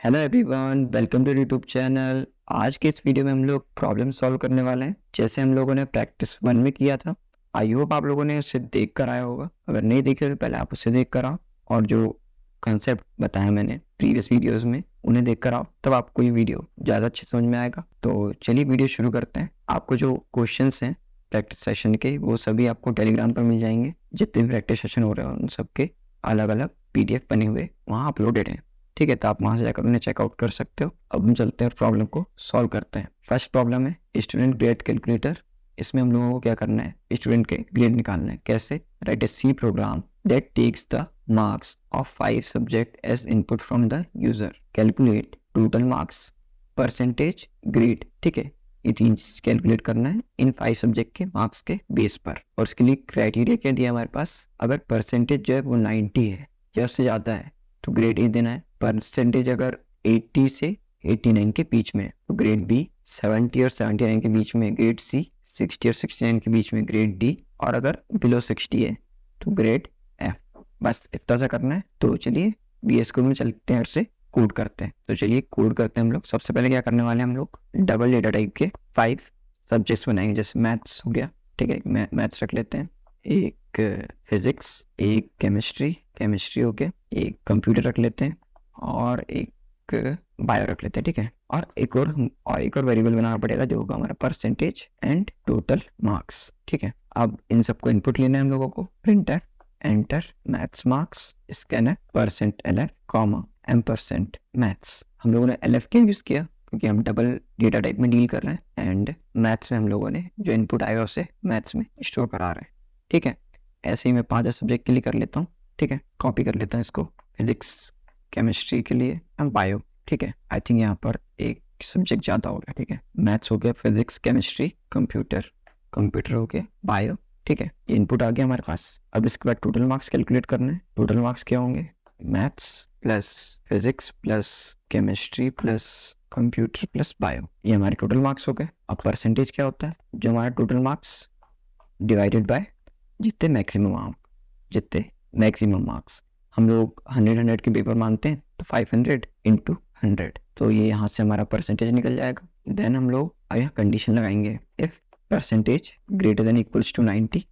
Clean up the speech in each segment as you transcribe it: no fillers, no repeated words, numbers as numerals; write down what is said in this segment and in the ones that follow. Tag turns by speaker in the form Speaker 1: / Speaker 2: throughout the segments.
Speaker 1: Hello everyone, welcome to YouTube channel. आज के इस वीडियो में हम लोग प्रॉब्लम सॉल्व करने वाले हैं, जैसे हम लोगों ने प्रैक्टिस 1 में किया था। आई होप आप लोगों ने उसे देख कर आया होगा। अगर नहीं देखे तो पहले आप उसे देख कर आओ, और जो कंसेप्ट बताया मैंने प्रीवियस वीडियोस में उन्हें देख कर आओ, तब आपको ये वीडियो ज़्यादा अच्छे समझ में आएगा। तो चलिए वीडियो शुरू करते हैं। आपको जो क्वेश्चन हैं प्रैक्टिस सेशन के, वो सभी आपको टेलीग्राम पर मिल जाएंगे। जितने भी प्रैक्टिस सेशन हो रहे हैं उन सबके अलग अलग PDF बने हुए वहाँ अपलोडेड हैं। ठीक है, तो आप वहां से जाकर उन्हें चेकआउट कर सकते हो। अब हम चलते हैं और प्रॉब्लम को सॉल्व करते हैं। फर्स्ट प्रॉब्लम है स्टूडेंट ग्रेड कैलकुलेटर। इसमें हम लोगों को क्या करना है, स्टूडेंट के ग्रेड निकालना है। कैसे? Write a C program that takes the marks of 5 subject as input from the user, calculate total marks, percentage, grade. ठीक है, ये 3 चीज कैलकुलेट करना है इन 5 सब्जेक्ट के मार्क्स के बेस पर। और इसके लिए क्राइटेरिया क्या दिया हमारे पास, अगर परसेंटेज जो है वो 90 है या उससे ज्यादा है तो ग्रेड ए देना है। परसेंटेज अगर 80 से 89 के बीच में तो ग्रेड बी, 70 और 79 के बीच में ग्रेड सी, 60 और 69 के बीच में ग्रेड डी, और अगर बिलो 60 है तो ग्रेड एफ। बस इतना सा करना है। तो चलिए VS कोड में चलते हैं और से कोड करते हैं। तो चलिए कोड करते हैं हम लोग। सबसे पहले क्या करने वाले हैं हम लोग, डबल डेटा टाइप के 5 सब्जेक्ट्स बनाएंगे। जैसे मैथ्स हो गया, ठीक है, मैथ्स रख लेते हैं। एक फिजिक्स, एक केमिस्ट्री हो गया, एक कंप्यूटर रख लेते हैं, और एक बायो रख लेते हैं। ठीक है, और एक और वेरिएबल बनाना पड़ेगा जो होगा हमारा परसेंटेज एंड टोटल मार्क्स। ठीक है, अब इन सबको इनपुट लेना है हम लोगों को। Printer enter maths marks, scanner percent LF comma M% maths. हम लोगों ने LF क्यों यूज किया, क्योंकि हम डबल डेटा टाइप में डील कर रहे हैं एंड मैथ्स में हम लोगों ने जो इनपुट आएगा उसे मैथ्स में स्टोर करा रहे हैं। ठीक है, ऐसे ही मैं 5 सब्जेक्ट के लिए कर लेता हूँ। ठीक है, कॉपी कर लेता हूँ इसको। फिजिक्स, केमिस्ट्री के लिए एंड बायो। ठीक है, आई थिंक यहाँ पर एक सब्जेक्ट ज़्यादा हो गया। ठीक है, मैथ्स हो गया, फिजिक्स, केमिस्ट्री, कंप्यूटर हो गया, बायो। ठीक है, ये इनपुट आ गया हमारे पास। अब इसके बाद टोटल मार्क्स कैलकुलेट करना है। टोटल मार्क्स क्या होंगे, maths plus physics plus chemistry plus computer plus bio, ये हमारे टोटल मार्क्स हो गए। अब परसेंटेज क्या होता है, जो हमारा टोटल मार्क्स डिवाइडेड बाय जितने मैक्सिमम मार्क्स। हम लोग 100 के पेपर मानते हैं, तो 500 into 100, तो ये यहाँ से हमारा परसेंटेज निकल जाएगा। देन हम लोग अब यहाँ कंडीशन लगाएंगे, if percentage greater than equals to 90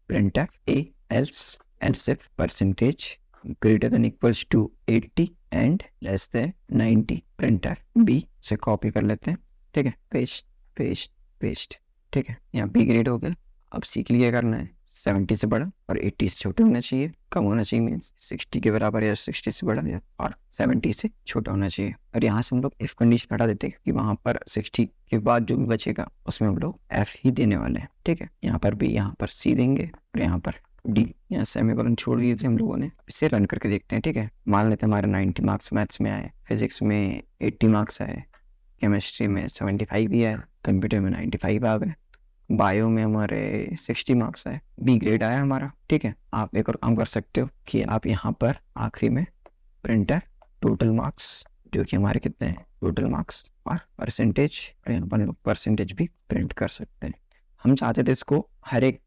Speaker 1: print A, else if percentage greater than equals to 80 and less than 90 print B. से कॉपी कर लेते हैं। ठीक है, पेस्ट। ठीक है, यहाँ बी ग्रेड हो गया। अब सी के लिए करना है 70 से बड़ा और 80 से छोटा होना चाहिए। कम होना चाहिए मीन्स 60 के बराबर या 60 से बड़ा, और 70 से छोटा होना चाहिए। और यहाँ से हम लोग इफ कंडीशन हटा देते हैं, क्योंकि वहाँ पर 60 के बाद जो भी बचेगा उसमें हम लोग एफ ही देने वाले हैं। ठीक है, यहाँ पर बी, यहाँ पर सी देंगे, और यहाँ पर डी। यहाँ सेमीकोलन छोड़ दिए थे हम लोगों ने। इसे रन करके देखते हैं। ठीक है, मान लेते हैं हमारे 90 मार्क्स मैथ्स में आए, फिजिक्स में 80 मार्क्स आए, केमिस्ट्री में 75 भी आए, कंप्यूटर में 95 आ गए, बायो में हमारे 60 मार्क्स आए, बी ग्रेड आया हमारा। ठीक है, आप एक और काम कर सकते हो कि आप यहाँ पर आखिरी में प्रिंटर टोटल मार्क्स, जो कि हमारे कितने हैं टोटल मार्क्स, और परसेंटेज, और यहाँ पर लोग परसेंटेज भी प्रिंट कर सकते हैं। हम चाहते थे इसको हर एक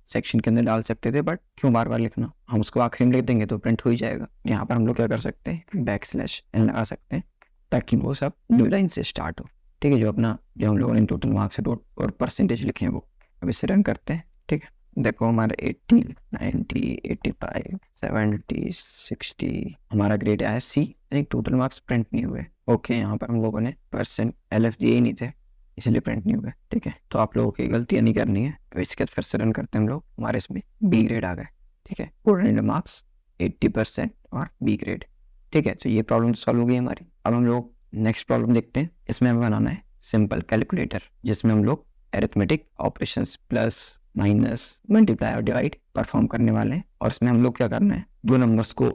Speaker 1: सेक्शन के अंदर डाल सकते थे, बट क्यों बार बार लिखना, हम उसको आखिरी में लिख देंगे तो प्रिंट हो ही जाएगा। यहाँ पर हम लोग क्या कर सकते हैं, \n लगा सकते हैं, ताकि वो सब न्यू लाइन से स्टार्ट हो। ठीक है, जो हम लोगों ने टोटल मार्क्स और परसेंटेज लिखे हैं वो। अब इसे रन करते हैं। ठीक है, देखो हमारा 80, 90, 85, 70, 60 हमारा ग्रेड आया C। लेकिन टोटल मार्क्स प्रिंट नहीं हुए। ओके, यहाँ पर हम लोगों ने परसेंट LF दिए ही नहीं थे, इसलिए प्रिंट नहीं हुए। ठीक है, तो आप लोगों की गलतियाँ नहीं करनी है। इसके बाद फिर से रन करते हैं हम लोग, हमारे इसमें B ग्रेड आ गए। ठीक है, टोटल मार्क्स 80% और B ग्रेड। ठीक है, तो ये प्रॉब्लम सॉल्व हो गई हमारी। अब हम लोग नेक्स्ट प्रॉब्लम देखते हैं। इसमें हमें बनाना है सिंपल कैलकुलेटर, जिसमें हम लोग arithmetic operations plus minus multiply और डिवाइड परफॉर्म करने वाले हैं। और इसमें हम लोग क्या करना है, दो नंबर्स को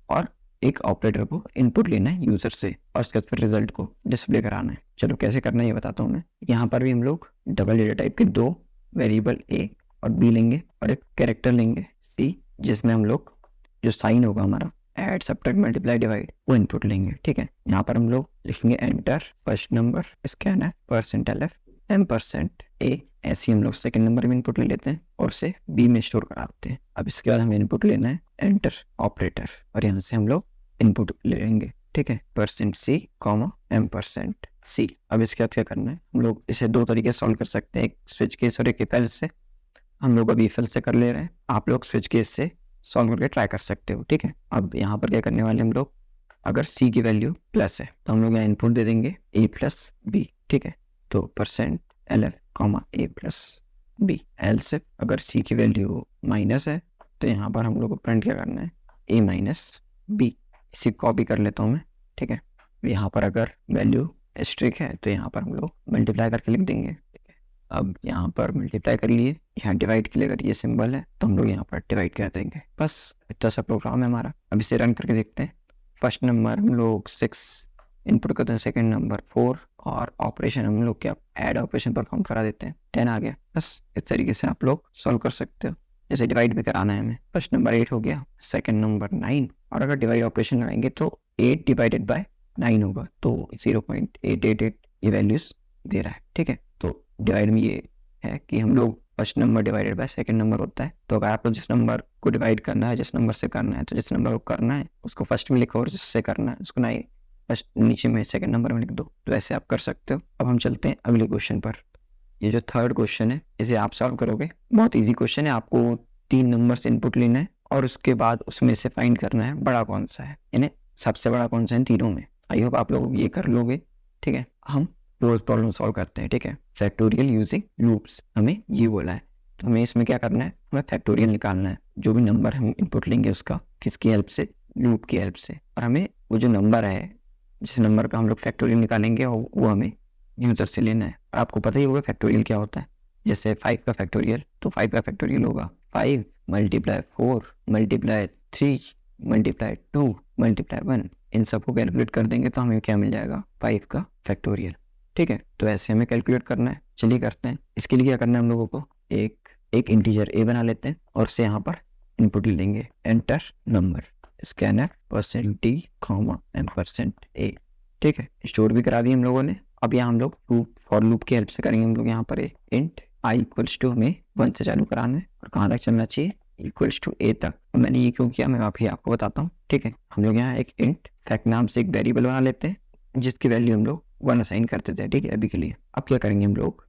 Speaker 1: और एक ऑपरेटर को इनपुट लेना है यूजर से, और उसके बाद फिर रिजल्ट को डिस्प्ले कराना है। चलो कैसे करना है ये बताता हूँ मैं। यहाँ पर भी हम लोग डबल डेटा टाइप के 2 वेरिएबल A और B लेंगे, और एक कैरेक्टर लेंगे C, जिसमें हम लोग जो साइन होगा हमारा ऐड, सब्ट्रैक्ट, मल्टीप्लाई, डिवाइड, वो इनपुट लेंगे। ठीक है, यहाँ पर हम लोग लिखेंगे enter first number, scanner percent LF M% A। ऐसे हम लोग सेकंड नंबर में इनपुट ले लेते हैं और उसे B में स्टोर कराते हैं। अब इसके बाद हमें इनपुट लेना है एंटर ऑपरेटर, और यहाँ से हम लोग इनपुट ले लेंगे। ठीक है, %C, अब इसके बाद क्या करना है, हम लोग इसे दो तरीके से सॉल्व कर सकते हैं, एक स्विच केस और एक इफ एल्स से। हम लोग अभी इफ एल्स से कर ले रहे हैं, आप लोग स्विच केस से सॉल्व करके ट्राई कर सकते हो। ठीक है, अब यहाँ पर क्या करने वाले हम लोग, अगर C की वैल्यू प्लस है तो हम लोग यहाँ इनपुट दे देंगे A+B। ठीक है, तो %LF, A+B। एल्स अगर C की वैल्यू माइनस है तो यहाँ पर हम लोग को प्रिंट क्या करना है, A-B। इसी कॉपी कर लेता हूँ मैं। ठीक है, यहाँ पर अगर वैल्यू एस्ट्रिक है तो यहाँ पर हम लोग मल्टीप्लाई करके लिख देंगे। ठीक है, अब यहाँ पर मल्टीप्लाई कर लिए, यहाँ डिवाइड के लिए अगर ये सिंबल है तो हम लोग यहाँ पर डिवाइड कर देंगे। बस इतना सा प्रोग्राम है हमारा। अब इसे रन करके देखते हैं। फर्स्ट नंबर हम लोग 6 इनपुट करते हैं, सेकंड नंबर 4, और ऑपरेशन हम लोग क्या ऐड ऑपरेशन परफॉर्म करा देते हैं, 10 आ गया। बस इस तरीके से आप लोग सॉल्व कर सकते हो। जैसे डिवाइड भी कराना है हमें, फर्स्ट नंबर 8 हो गया, सेकंड नंबर 9, और अगर डिवाइड ऑपरेशन लगाएंगे तो 8 डिवाइडेड बाय 9 होगा, तो 0.888 ये वैल्यूज दे रहा है। ठीक है, तो डिवाइड में ये है कि हम लोग first number divided by second number होता है, तो अगर आपको जिस नंबर को डिवाइड करना है, जिस नंबर से करना है, तो जिस नंबर को करना है उसको फर्स्ट में लिखो, और जिससे करना है उसको नहीं फर्स्ट नीचे में सेकंड नंबर में लिख दो। तो ऐसे आप कर सकते हो। अब हम चलते हैं अगले क्वेश्चन पर। ये जो थर्ड क्वेश्चन है इसे आप सॉल्व करोगे, बहुत ईजी क्वेश्चन है। आपको 3 नंबर से इनपुट लेना है और उसके बाद उसमें से फाइंड करना है बड़ा कौन सा है, यानी सबसे बड़ा कौन सा है तीनों में। आई होप आप लोग ये कर लोगे। ठीक है, हम रोज प्रॉब्लम सॉल्व करते हैं। ठीक है, फैक्टोरियल यूजिंग लूप्स हमें ये बोला है, तो हमें इसमें क्या करना है, हमें फैक्टोरियल निकालना है। जो भी नंबर हम इनपुट लेंगे उसका किसकी हेल्प से, लूप की हेल्प से। और हमें वो जो नंबर है जिस नंबर का हम लोग फैक्टोरियल निकालेंगे वो हमें यूजर से लेना है। और आपको पता ही होगा फैक्टोरियल क्या होता है। जैसे 5 का फैक्टोरियल, तो 5 का फैक्टोरियल होगा 5 × 4 × 3 × 2 × 1। इन सबको कैलकुलेट कर देंगे तो हमें क्या मिल जाएगा, 5 का फैक्टोरियल। ठीक है, तो ऐसे हमें कैलकुलेट करना है। चलिए करते हैं। इसके लिए क्या करना है, हम लोगों को एक इंटीजर a बना लेते हैं और उसे यहाँ पर इनपुट ले लेंगे, enter number, scanner %t, %a। ठीक है, स्टोर भी करा दिए हम लोगों ने। अब यहाँ हम लोग फॉर लूप की हेल्प से करेंगे। हम लोग यहाँ पर इंट i = हमें 1 से चालू कराना है और कहाँ तक चलना चाहिए, =a तक। मैंने ये क्यों किया मैं अभी आपको बताता हूँ। ठीक है, हम लोग यहाँ एक इंट फैक्ट नाम से एक वेरिएबल बना लेते हैं जिसकी वैल्यू हम लोग 1 असाइन कर देते हैं। ठीक है, अभी के लिए। अब क्या करेंगे हम लोग,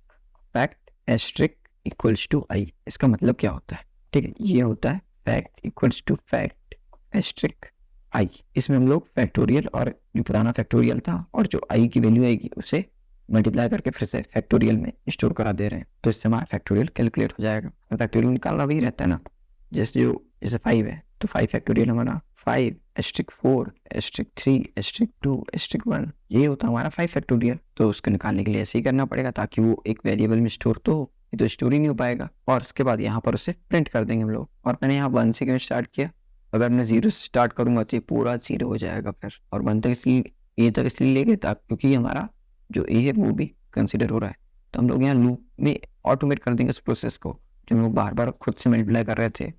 Speaker 1: फैक्ट एस्ट्रिक =i। इसका मतलब क्या होता है, ठीक है, ये होता है फैक्ट फैक्ट एस्ट्रिक i। इसमें हम लोग फैक्टोरियल और जो पुराना फैक्टोरियल था और जो i की वैल्यू आएगी उसे मल्टीप्लाई करके फिर से फैक्टोरियल में स्टोर करा दे रहे हैं, तो इससे हमारा फैक्टोरियल कैलकुलेट हो जाएगा। फैक्टोरियल निकालना भी रहता है ना, जैसे 5 है तो 5 फैक्टोरियल हमारा 5 * 4 * 3 * 2 * 1, ये होता है हमारा 5 फैक्टोरियल। तो उसको निकालने के लिए ऐसे ही करना पड़ेगा ताकि वो एक वेरिएबल में स्टोर तो हो, ये तो स्टोर ही नहीं हो पाएगा। और उसके बाद यहाँ पर उसे प्रिंट कर देंगे हम लोग। और मैंने यहाँ 1 से क्यों स्टार्ट किया, अगर मैं 0 से स्टार्ट करूंगा तो ये पूरा 0 हो जाएगा फिर, और 1 तक इसलिए ए तक इसलिए ले गए था क्योंकि हमारा जो ए है वो भी कंसिडर हो रहा है। तो हम लोग यहाँ लूप में ऑटोमेट कर देंगे उस प्रोसेस को, जो हम लोग बार बार खुद से मल्टीप्लाई कर रहे थे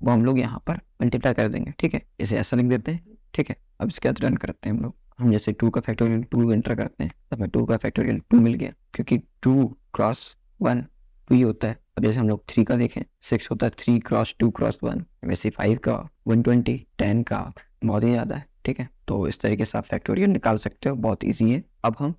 Speaker 1: वो हम लोग यहाँ पर मल्टीप्लाई कर देंगे। ठीक है, इसे ऐसा लिख देते हैं। ठीक है, अब इसके बाद रन करते हैं हम लोग। हम जैसे 2 का फैक्टोरियल 2 एंटर करते हैं तो हमें 2 का फैक्टोरियल 2 मिल गया, क्योंकि 2 × 1 2 ही होता है। अब जैसे हम लोग 3 का देखें 6 होता है, 3 × 2 × 1। वैसे 5 का 120, 10 का बहुत ही ज़्यादा है। ठीक है, तो इस तरीके से आप फैक्टोरियल निकाल सकते हो, बहुत ईजी है। अब हम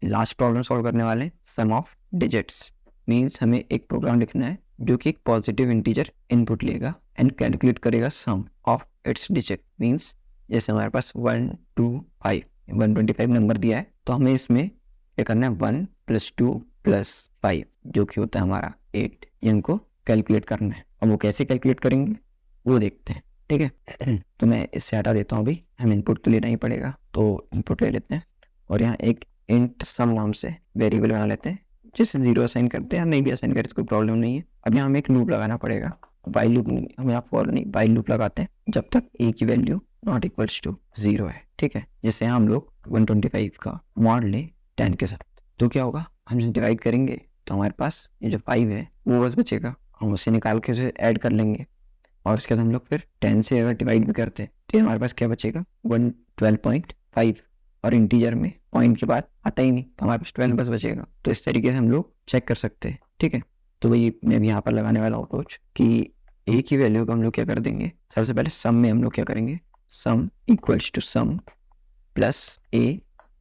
Speaker 1: लास्ट प्रॉब्लम सॉल्व करने वाले हैं, सम ऑफ डिजिट्स। मीन्स हमें एक प्रोग्राम लिखना है जो कि एक पॉजिटिव इंटीजर इनपुट लेगा एंड कैलकुलेट करेगा सम ऑफ इट्स डिजिट। मीन्स जैसे हमारे पास 125 नंबर दिया है तो हमें इसमें क्या करना है, 1 + 2 + 5 जो कि होता है हमारा 8, इनको कैलकुलेट करना है। अब वो कैसे कैलकुलेट करेंगे वो देखते हैं। ठीक है, तो मैं इससे हटा देता हूँ, अभी हम इनपुट तो लेना ही पड़ेगा, तो इनपुट ले लेते हैं और यहाँ एक इंट सम नाम से वेरिएबल बना लेते हैं, जैसे 0 असाइन करते हैं, नहीं भी असाइन करें तो कोई प्रॉब्लम नहीं है। अब यहाँ हमें एक लूप लगाना पड़ेगा, वाइल लूप नहीं, हम यहाँ फॉर नहीं वाइल लूप लगाते हैं जब तक a की वैल्यू ≠ 0 है। ठीक है, जैसे यहाँ हम लोग 125 का मॉड ले 10 के साथ, तो क्या होगा, हम जब डिवाइड करेंगे तो हमारे पास ये जो 5 है वो बस बचेगा, हम उसे निकाल के उसे ऐड कर लेंगे। और उसके बाद हम लोग फिर 10 से अगर डिवाइड भी करते हैं तो हमारे पास क्या बचेगा, 112.5, और इंटीजर में पॉइंट के बाद आता ही नहीं तो हमारे पास 12 बस बचेगा। तो इस तरीके से हम लोग चेक कर सकते हैं। ठीक है, तो वही मैं भी यहाँ पर लगाने वाला हूँ अप्रोच कि ए की वैल्यू को हम लोग क्या कर देंगे, सबसे पहले सम में हम लोग क्या करेंगे, सम = सम प्लस a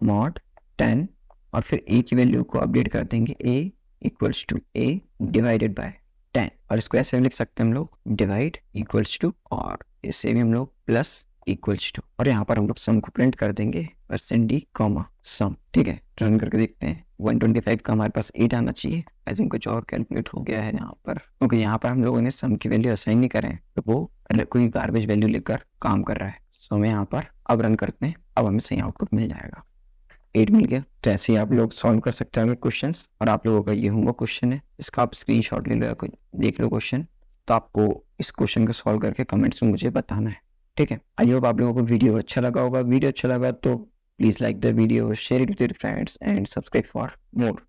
Speaker 1: mod 10 और फिर a की वैल्यू को अपडेट कर देंगे a equals to a divided by 10 और इसको ऐसे लिख सकते हैं हम लोग डिवाइड इक्वल्स टू और इससे भी हम लोग प्लस इक्वल्स टू और यहाँ पर हम लोग सम को प्रिंट कर देंगे %d कॉमा सम। ठीक है, रन करके देखते हैं। 125 का हमारे पास 8 आना चाहिए। आई थिंक कुछ और कैलकुलेट हो गया है यहाँ पर। ओके, यहाँ पर हम लोगों ने सम की वैल्यू असाइन नहीं करें तो वो कोई गार्बेज वैल्यू लेकर काम कर रहा है। सो हमें यहाँ पर अब रन करते हैं, अब हमें सही आउटपुट मिल जाएगा। 8 मिल गया। तो ऐसे ही आप लोग सॉल्व कर सकते हैं क्वेश्चंस। और आप लोगों का ये होमवर्क क्वेश्चन है, इसका आप स्क्रीनशॉट ले लो या देख लो क्वेश्चन। तो आपको इस क्वेश्चन को सॉल्व करके कमेंट्स में मुझे बताना है। ठीक है, आई होप आप लोगों को वीडियो अच्छा लगा होगा। वीडियो अच्छा लगा तो please like the video, share it with your friends and subscribe for more.